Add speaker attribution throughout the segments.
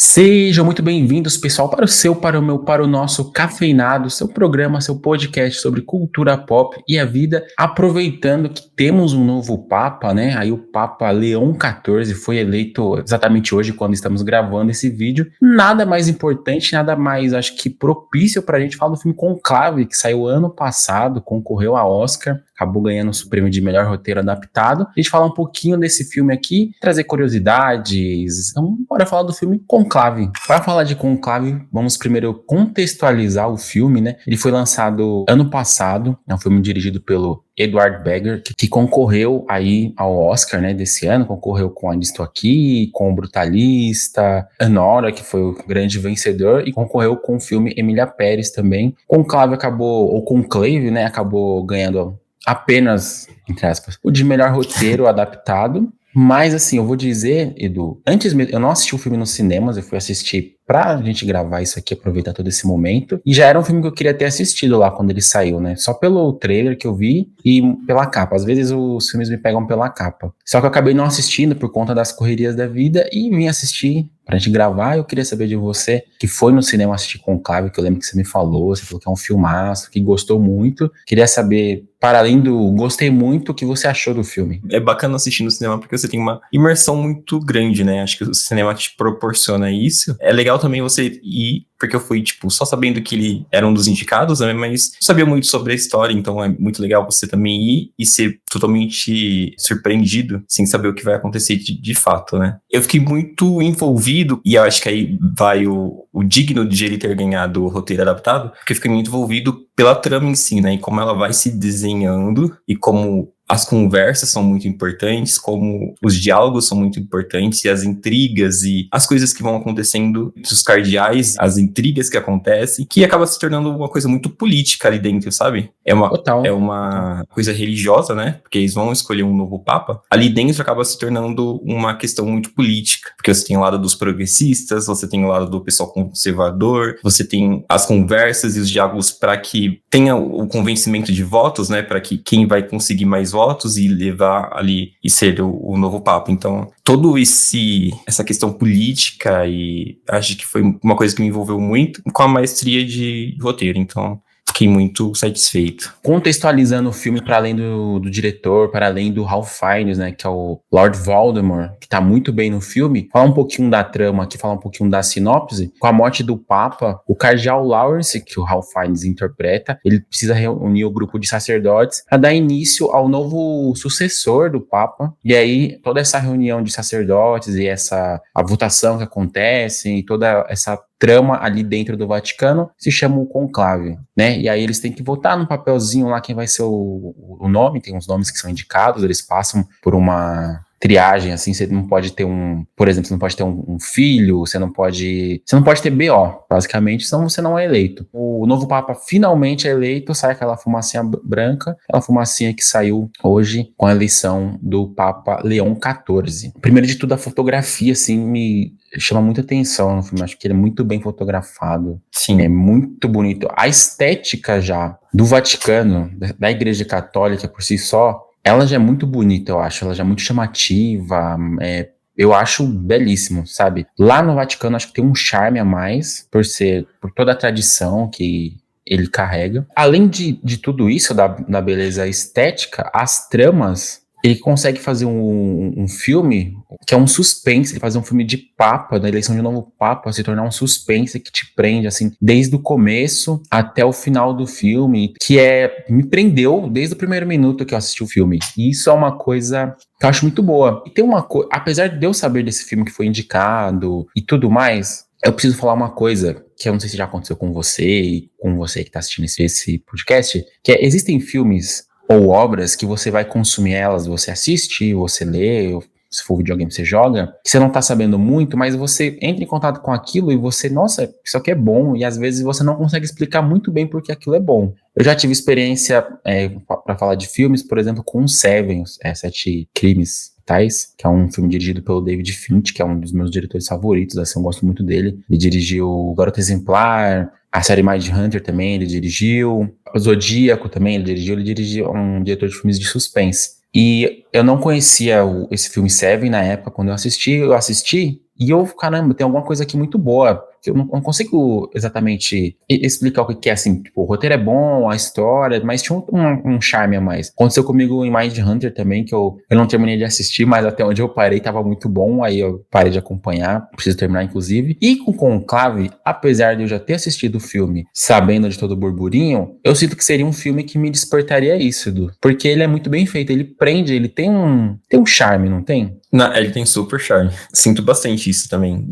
Speaker 1: Sejam muito bem-vindos, pessoal, para o nosso Cafeinado, seu programa, seu podcast sobre cultura pop e a vida. Aproveitando que temos um novo Papa, né? Aí o Papa Leão XIV foi eleito exatamente hoje, quando estamos gravando esse vídeo. Nada mais importante, nada mais, acho que propício para a gente falar do filme Conclave, que saiu ano passado, concorreu a Oscar. Acabou ganhando o prêmio de melhor roteiro adaptado. A gente fala um pouquinho desse filme aqui, trazer curiosidades. Então, bora falar do filme Conclave. Para falar de Conclave, vamos primeiro contextualizar o filme, né? Ele foi lançado ano passado, é um filme dirigido pelo Edward Berger, que concorreu aí ao Oscar, né, desse ano, concorreu com Ainda Estou Aqui, com o Brutalista, Anora, que foi o grande vencedor, e concorreu com o filme Emília Pérez também. Conclave acabou, ou Conclave, né, acabou ganhando apenas, entre aspas, o de melhor roteiro adaptado. Mas assim, eu vou dizer, Edu, antes mesmo, eu não assisti o filme nos cinemas, eu fui assistir pra gente gravar isso aqui, aproveitar todo esse momento, e já era um filme que eu queria ter assistido lá quando ele saiu, né, só pelo trailer que eu vi e pela capa. Às vezes os filmes me pegam pela capa, só que eu acabei não assistindo por conta das correrias da vida e vim assistir pra gente gravar. Eu queria saber de você, que foi no cinema assistir Conclave, que eu lembro que você me falou, você falou que é um filmaço, que gostou muito. Queria saber, para além do gostei muito, o que você achou do filme.
Speaker 2: É bacana assistir no cinema porque você tem uma imersão muito grande, né? Acho que o cinema te proporciona isso. É legal também você ir, porque eu fui, só sabendo que ele era um dos indicados, né? Mas não sabia muito sobre a história, então é muito legal você também ir e ser totalmente surpreendido, sem saber o que vai acontecer de fato, né? Eu fiquei muito envolvido, e eu acho que aí vai o digno de ele ter ganhado o roteiro adaptado, porque eu fiquei muito envolvido pela trama em si, né? E como ela vai se desenhando, e como as conversas são muito importantes, como os diálogos são muito importantes, e as intrigas e as coisas que vão acontecendo, os cardeais, as intrigas que acontecem, que acaba se tornando uma coisa muito política ali dentro, sabe? É uma coisa religiosa, né? Porque eles vão escolher um novo papa. Ali dentro acaba se tornando uma questão muito política, porque você tem o lado dos progressistas, você tem o lado do pessoal conservador, você tem as conversas e os diálogos para que tenha o convencimento de votos, né? Para que quem vai conseguir mais votos e levar ali e ser o novo Papa. Então, essa questão política, e acho que foi uma coisa que me envolveu muito com a maestria de roteiro. Então, fiquei muito satisfeito.
Speaker 1: Contextualizando o filme para além do diretor, para além do Ralph Fiennes, né, que é o Lord Voldemort, que tá muito bem no filme, falar um pouquinho da trama aqui, falar um pouquinho da sinopse. Com a morte do Papa, o cardeal Lawrence, que o Ralph Fiennes interpreta, ele precisa reunir o grupo de sacerdotes para dar início ao novo sucessor do Papa. E aí, toda essa reunião de sacerdotes e a votação que acontece, e toda essa trama ali dentro do Vaticano se chama o conclave, né? E aí eles têm que votar no papelzinho lá quem vai ser o nome, tem uns nomes que são indicados, eles passam por uma triagem, assim, você não pode ter por exemplo, você não pode ter um filho, você não pode ter BO, basicamente, senão você não é eleito. O novo Papa finalmente é eleito, sai aquela fumacinha branca, aquela fumacinha que saiu hoje com a eleição do Papa Leão XIV. Primeiro de tudo, a fotografia, assim, me chama muita atenção no filme, acho que ele é muito bem fotografado.
Speaker 2: Sim.
Speaker 1: É muito bonito. A estética já do Vaticano, da Igreja Católica por si só, ela já é muito bonita, eu acho. Ela já é muito chamativa, eu acho belíssimo, sabe? Lá no Vaticano, acho que tem um charme a mais, por toda a tradição que ele carrega. Além de tudo isso, da beleza estética, as tramas, ele consegue fazer um filme que é um suspense, ele faz um filme de papa, da eleição de um novo papa, se tornar um suspense que te prende, assim, desde o começo até o final do filme, me prendeu desde o primeiro minuto que eu assisti o filme. E isso é uma coisa que eu acho muito boa. E tem uma coisa, apesar de eu saber desse filme que foi indicado e tudo mais, eu preciso falar uma coisa que eu não sei se já aconteceu com você e com você que tá assistindo esse podcast, que existem filmes ou obras que você vai consumir elas, você assiste, você lê, se for videogame você joga, que você não tá sabendo muito, mas você entra em contato com aquilo e você, nossa, isso aqui é bom, e às vezes você não consegue explicar muito bem porque aquilo é bom. Eu já tive experiência, para falar de filmes, por exemplo, com Seven, Sete Crimes Capitais, que é um filme dirigido pelo David Fincher, que é um dos meus diretores favoritos, assim, eu gosto muito dele. Ele dirigiu Garota Exemplar, a série Mindhunter também ele dirigiu, o Zodíaco também ele dirigiu um diretor de filmes de suspense. E eu não conhecia esse filme Seven na época, quando eu assisti, e eu, caramba, tem alguma coisa aqui muito boa, que eu não consigo exatamente explicar o que é, assim, tipo, o roteiro é bom, a história, mas tinha um charme a mais. Aconteceu comigo em Mindhunter também, que eu não terminei de assistir, mas até onde eu parei tava muito bom, aí eu parei de acompanhar, preciso terminar, inclusive. E com Conclave, apesar de eu já ter assistido o filme, sabendo de todo o burburinho, eu sinto que seria um filme que me despertaria isso, Edu, porque ele é muito bem feito, ele prende, ele tem um charme, não tem?
Speaker 2: Não, ele tem super charme. Sinto bastante isso também.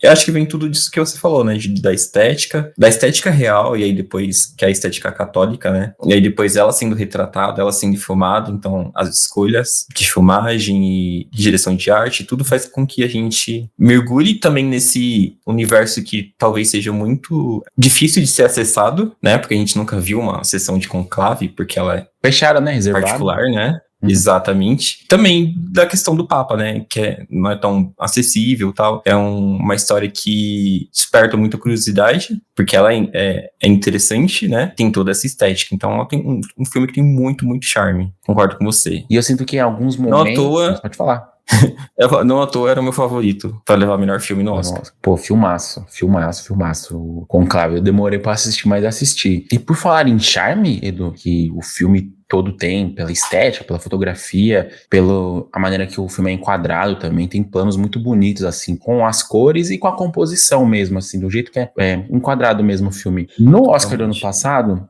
Speaker 2: Eu acho que vem tudo disso que você falou, né? Da estética real, e aí depois que é a estética católica, né? E aí depois ela sendo retratada, ela sendo filmada, então as escolhas de filmagem e de direção de arte, tudo faz com que a gente mergulhe também nesse universo que talvez seja muito difícil de ser acessado, né? Porque a gente nunca viu uma sessão de Conclave, porque ela é
Speaker 1: Fecharam, né? Reservado.
Speaker 2: particular, né? Exatamente. Também da questão do Papa, né? Que não é tão acessível e tal. É uma história que desperta muita curiosidade, porque ela é interessante, né? Tem toda essa estética. Então, ela tem um filme que tem muito, muito charme. Concordo com você.
Speaker 1: E eu sinto que em alguns momentos...
Speaker 2: Não à toa...
Speaker 1: Pode falar.
Speaker 2: Não à toa era o meu favorito para levar o melhor filme no Oscar.
Speaker 1: Nossa, pô, filmaço. O Conclave. Eu demorei pra assistir, mas assisti. E por falar em charme, Edu, que o filme todo tem, pela estética, pela fotografia, pela a maneira que o filme é enquadrado também, tem planos muito bonitos, assim, com as cores e com a composição mesmo, assim, do jeito que é enquadrado mesmo o filme. No Oscar do ano passado,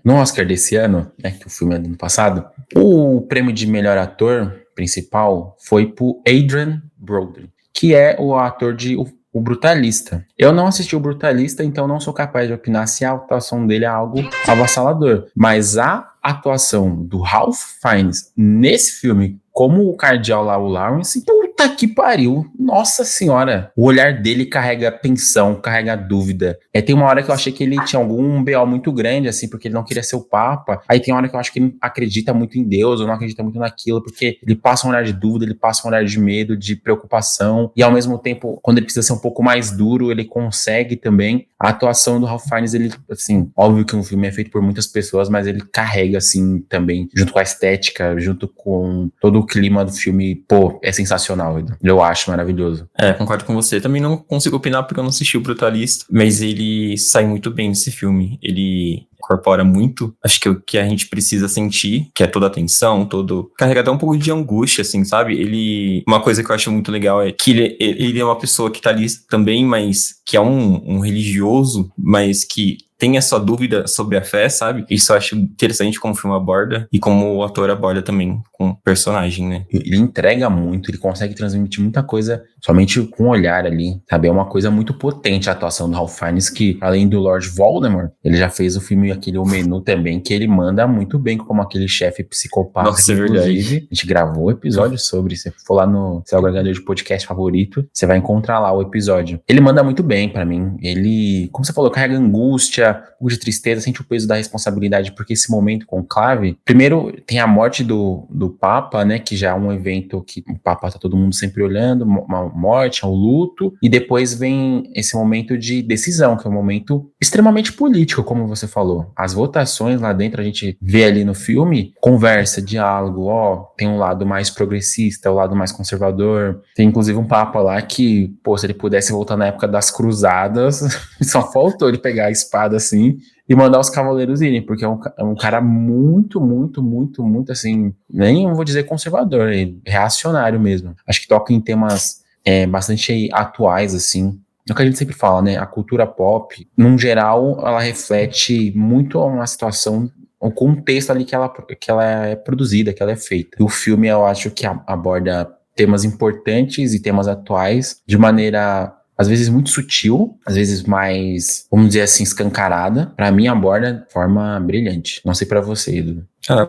Speaker 1: no Oscar desse ano, né, que o filme é do ano passado, o prêmio de melhor ator principal foi pro Adrien Brody, que é o ator de O Brutalista. Eu não assisti O Brutalista, então não sou capaz de opinar se a atuação dele é algo avassalador. Mas a atuação do Ralph Fiennes nesse filme, como o cardeal lá, o Lawrence, puta que pariu. Nossa senhora. O olhar dele carrega tensão, carrega dúvida. Tem uma hora que eu achei que ele tinha algum BO muito grande, assim, porque ele não queria ser o Papa. Aí tem uma hora que eu acho que ele acredita muito em Deus, ou não acredita muito naquilo, porque ele passa um olhar de dúvida, ele passa um olhar de medo, de preocupação. E ao mesmo tempo, quando ele precisa ser um pouco mais duro, ele consegue também. A atuação do Ralph Fiennes, ele, assim, óbvio que um filme é feito por muitas pessoas, mas ele carrega, assim, também, junto com a estética, junto com todo o clima do filme, pô, é sensacional, eu acho maravilhoso.
Speaker 2: Concordo com você. Também não consigo opinar porque eu não assisti o Brutalista, mas ele sai muito bem nesse filme. Ele incorpora muito, acho que o que a gente precisa sentir, que é toda a tensão, carrega até um pouco de angústia, assim, sabe? Uma coisa que eu acho muito legal é que ele é uma pessoa que tá ali também, mas que é um religioso, mas que tem essa dúvida sobre a fé, sabe? Isso eu acho interessante como o filme aborda e como o ator aborda também com o personagem, né?
Speaker 1: Ele entrega muito, ele consegue transmitir muita coisa somente com o olhar ali, sabe? É uma coisa muito potente a atuação do Ralph Fiennes, que além do Lord Voldemort, ele já fez o filme O Menu também, que ele manda muito bem como aquele chefe psicopata.
Speaker 2: Nossa, é verdade.
Speaker 1: Inclusive, a gente gravou um episódio sobre, se for lá no seu agregador de podcast favorito, você vai encontrar lá o episódio. Ele manda muito bem pra mim, ele, como você falou, carrega angústia, um pouco de tristeza, sente o peso da responsabilidade, porque esse momento conclave, primeiro tem a morte do Papa, né, que já é um evento que o Papa tá todo mundo sempre olhando, uma morte, o luto, e depois vem esse momento de decisão, que é um momento extremamente político, como você falou. As votações lá dentro, a gente vê ali no filme, conversa, diálogo, tem um lado mais progressista, o lado mais conservador, tem inclusive um Papa lá que, pô, se ele pudesse voltar na época das cruzadas, só faltou ele pegar a espada assim e mandar os cavaleiros irem, porque é um cara muito, muito, muito, muito assim, nem vou dizer conservador, é reacionário mesmo. Acho que toca em temas bastante atuais, assim. É o que a gente sempre fala, né? A cultura pop, num geral, ela reflete muito uma situação, o contexto ali que ela é produzida, que ela é feita. E o filme, eu acho que aborda temas importantes e temas atuais de maneira, às vezes, muito sutil, às vezes mais, vamos dizer assim, escancarada. Pra mim, aborda de forma brilhante. Não sei pra você, Edu.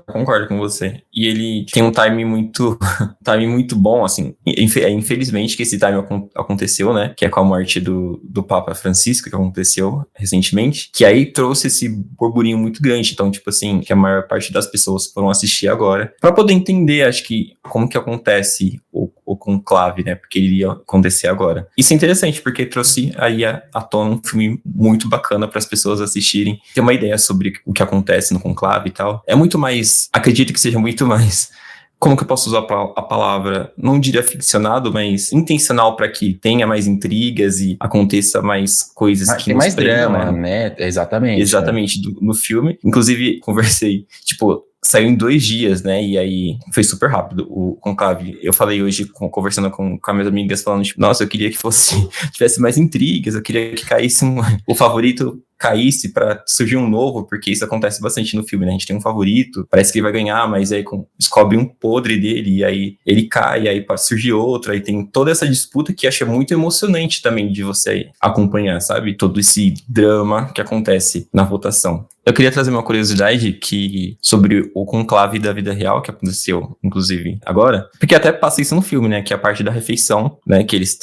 Speaker 2: Concordo com você. E ele tem um timing muito bom, assim. Infelizmente que esse timing aconteceu, né? Que é com a morte do Papa Francisco, que aconteceu recentemente. Que aí trouxe esse burburinho muito grande. Então, tipo assim, que a maior parte das pessoas foram assistir agora. Pra poder entender, acho que, como que acontece o conclave, né? Porque ele ia acontecer agora. Isso é interessante, porque trouxe aí à tona um filme muito bacana para as pessoas assistirem. Ter uma ideia sobre o que acontece no conclave e tal. É muito mais, acredito que seja muito mais como que eu posso usar a palavra? Não diria ficcionado, mas intencional para que tenha mais intrigas e aconteça mais coisas que
Speaker 1: Tem
Speaker 2: nos
Speaker 1: mais
Speaker 2: prendam,
Speaker 1: drama, né? Exatamente.
Speaker 2: Exatamente, no filme. Inclusive, conversei, tipo, saiu em 2 dias, né? E aí foi super rápido o conclave. Eu falei hoje, conversando com as minhas amigas, falando, tipo, nossa, eu queria que tivesse mais intrigas, eu queria que caísse o favorito caísse pra surgir um novo, porque isso acontece bastante no filme, né? A gente tem um favorito, parece que ele vai ganhar, mas aí descobre um podre dele, e aí ele cai, e aí surge outro, aí tem toda essa disputa que acho muito emocionante também de você acompanhar, sabe? Todo esse drama que acontece na votação. Eu queria trazer uma curiosidade sobre o conclave da vida real que aconteceu, inclusive, agora, porque até passa isso no filme, né? Que é a parte da refeição, né? Que eles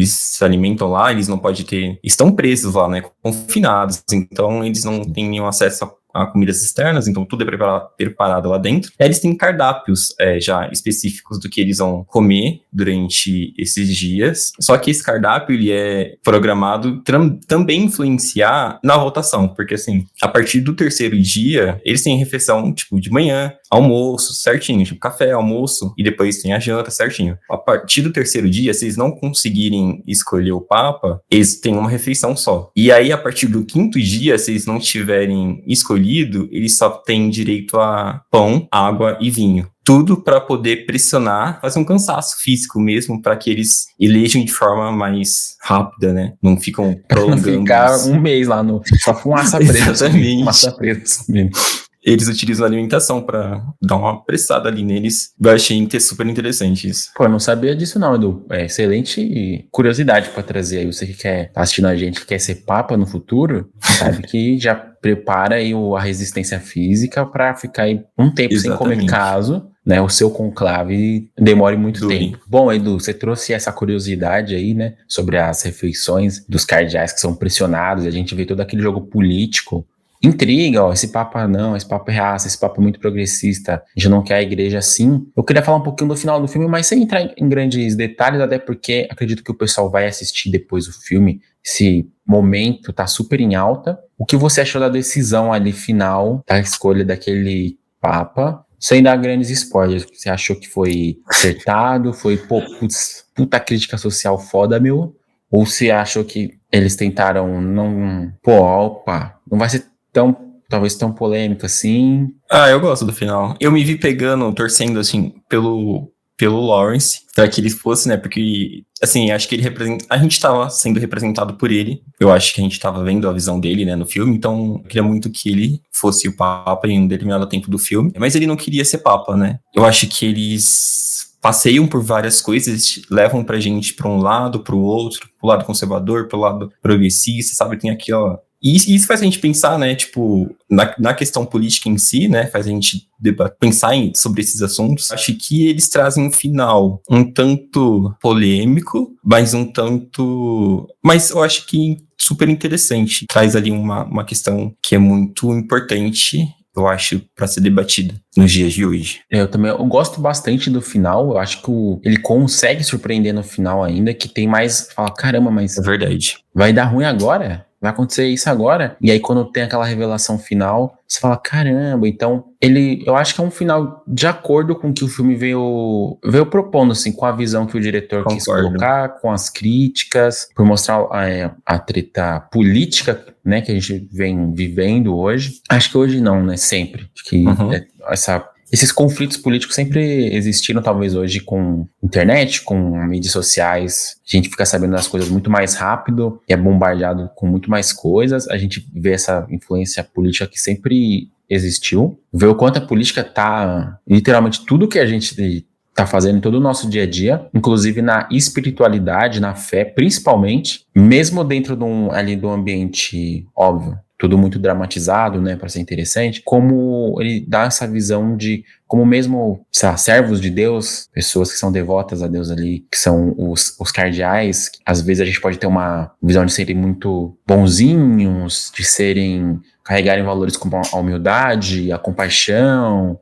Speaker 2: se alimentam lá, eles não podem estão presos lá, né? Confinados, então eles não têm nenhum acesso a comidas externas, então tudo é preparado lá dentro. Aí eles têm cardápios já específicos do que eles vão comer durante esses dias. Só que esse cardápio, ele é programado também influenciar na votação, porque assim, a partir do 3º dia, eles têm refeição, tipo, de manhã, almoço, certinho, tipo, café, almoço, e depois tem a janta, certinho. A partir do 3º dia, se eles não conseguirem escolher o Papa, eles têm uma refeição só. E aí, a partir do 5º dia, se eles não tiverem escolhido, eles só têm direito a pão, água e vinho. Tudo para poder pressionar, fazer um cansaço físico mesmo, para que eles elejam de forma mais rápida, né? Não ficam prolongando.
Speaker 1: Não ficar um mês lá só fumaça preta.
Speaker 2: Exatamente.
Speaker 1: Fumaça preta subindo.
Speaker 2: Eles utilizam a alimentação para dar uma pressada ali neles. Eu achei super interessante isso.
Speaker 1: Pô, eu não sabia disso não, Edu. É excelente curiosidade para trazer aí. Você que tá assistindo a gente, que quer ser papa no futuro, sabe que já prepara aí a resistência física para ficar aí um tempo
Speaker 2: Exatamente.
Speaker 1: sem comer caso, né, o seu conclave demore muito tempo. Bom, Edu, você trouxe essa curiosidade aí, né, sobre as refeições dos cardeais que são pressionados, e a gente vê todo aquele jogo político. Intriga, ó, esse papa não, esse papa é raça, esse papa é muito progressista, a gente não quer a igreja assim. Eu queria falar um pouquinho do final do filme, mas sem entrar em grandes detalhes, até porque acredito que o pessoal vai assistir depois o filme, esse momento tá super em alta. O que você achou da decisão ali final, da escolha daquele papa, sem dar grandes spoilers? Você achou que foi acertado, foi, puta crítica social foda, meu? Ou você achou que eles tentaram não vai ser talvez tão polêmico assim?
Speaker 2: Eu gosto do final. Eu me vi torcendo, assim, pelo Lawrence, para que ele fosse, né, porque, assim, acho que ele a gente tava sendo representado por ele, eu acho que a gente tava vendo a visão dele, né, no filme, então eu queria muito que ele fosse o Papa em um determinado tempo do filme, mas ele não queria ser Papa, né. Eu acho que eles passeiam por várias coisas, levam pra gente pra um lado, pro outro, pro lado conservador, pro lado progressista, sabe, tem aqui, ó. E isso faz a gente pensar, né, tipo, na questão política em si, né, faz a gente pensar sobre esses assuntos. Acho que eles trazem um final um tanto polêmico, mas eu acho que super interessante. Traz ali uma questão que é muito importante, eu acho, para ser debatida nos dias de hoje.
Speaker 1: Eu gosto bastante do final, eu acho que ele consegue surpreender no final ainda, que tem mais, fala, caramba, mas
Speaker 2: é verdade,
Speaker 1: vai dar ruim agora? Vai acontecer isso agora? E aí quando tem aquela revelação final, você fala, caramba, então eu acho que é um final de acordo com o que o filme veio propondo, assim, com a visão que o diretor quis colocar, com as críticas, por mostrar a treta política, né, que a gente vem vivendo hoje. Acho que hoje não, né, sempre. Acho que esses conflitos políticos sempre existiram, talvez hoje com internet, com mídias sociais. A gente fica sabendo das coisas muito mais rápido e é bombardeado com muito mais coisas. A gente vê essa influência política que sempre existiu. Vê o quanto a política tá, literalmente, tudo que a gente tá fazendo em todo o nosso dia a dia, inclusive na espiritualidade, na fé, principalmente, mesmo dentro de um ambiente óbvio, tudo muito dramatizado, né, para ser interessante, como ele dá essa visão de como mesmo, sei lá, servos de Deus, pessoas que são devotas a Deus ali, que são os cardeais, às vezes a gente pode ter uma visão de serem muito bonzinhos, de carregarem valores como a humildade, a compaixão,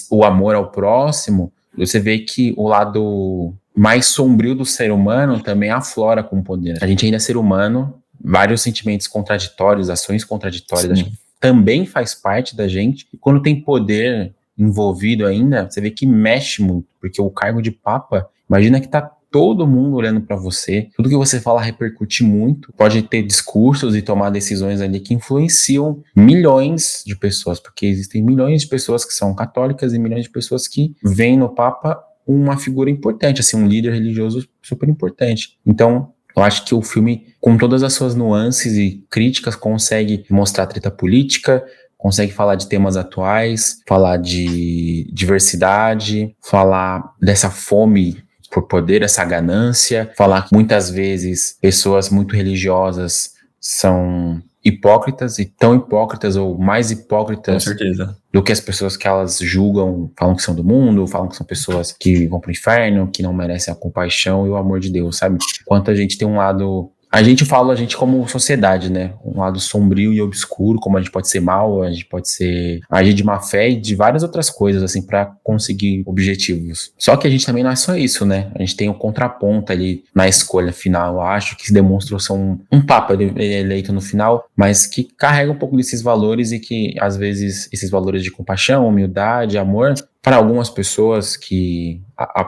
Speaker 1: o amor ao próximo. Você vê que o lado mais sombrio do ser humano também aflora com o poder. A gente ainda é ser humano, vários sentimentos contraditórios, ações contraditórias, acho que também faz parte da gente. E quando tem poder envolvido ainda, você vê que mexe muito, porque o cargo de papa, imagina que tá todo mundo olhando para você, tudo que você fala repercute muito, pode ter discursos e tomar decisões ali que influenciam milhões de pessoas, porque existem milhões de pessoas que são católicas e milhões de pessoas que veem no papa uma figura importante, assim, um líder religioso super importante. Então, eu acho que o filme, com todas as suas nuances e críticas, consegue mostrar treta política, consegue falar de temas atuais, falar de diversidade, falar dessa fome por poder, essa ganância, falar que muitas vezes pessoas muito religiosas são hipócritas e tão hipócritas ou mais
Speaker 2: Com
Speaker 1: hipócritas
Speaker 2: certeza.
Speaker 1: do que as pessoas que elas julgam, falam que são do mundo, falam que são pessoas que vão pro inferno, que não merecem a compaixão e o amor de Deus, sabe? Quanto a gente tem um lado... A gente fala a gente como sociedade, né? Um lado sombrio e obscuro, como a gente pode ser mal, a gente pode ser agir de má fé e de várias outras coisas, assim, para conseguir objetivos. Só que a gente também não é só isso, né? A gente tem o contraponto ali na escolha final, eu acho, que se demonstrou ser um papa eleito no final, mas que carrega um pouco desses valores e que, às vezes, esses valores de compaixão, humildade, amor, para algumas pessoas que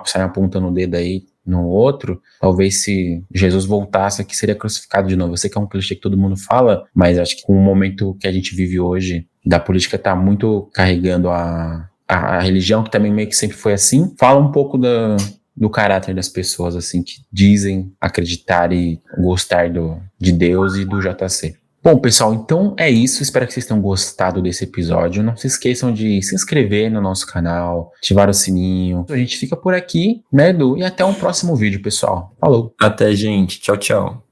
Speaker 1: saem apontando o dedo aí no outro, talvez se Jesus voltasse aqui seria crucificado de novo. Eu sei que é um clichê que todo mundo fala, mas acho que com o momento que a gente vive hoje, da política tá muito carregando a religião, que também meio que sempre foi assim, fala um pouco do caráter das pessoas, assim, que dizem acreditar e gostar de Deus e do JC. Bom, pessoal, então é isso. Espero que vocês tenham gostado desse episódio. Não se esqueçam de se inscrever no nosso canal, ativar o sininho. A gente fica por aqui, né, Edu? E até um próximo vídeo, pessoal. Falou!
Speaker 2: Até, gente. Tchau, tchau.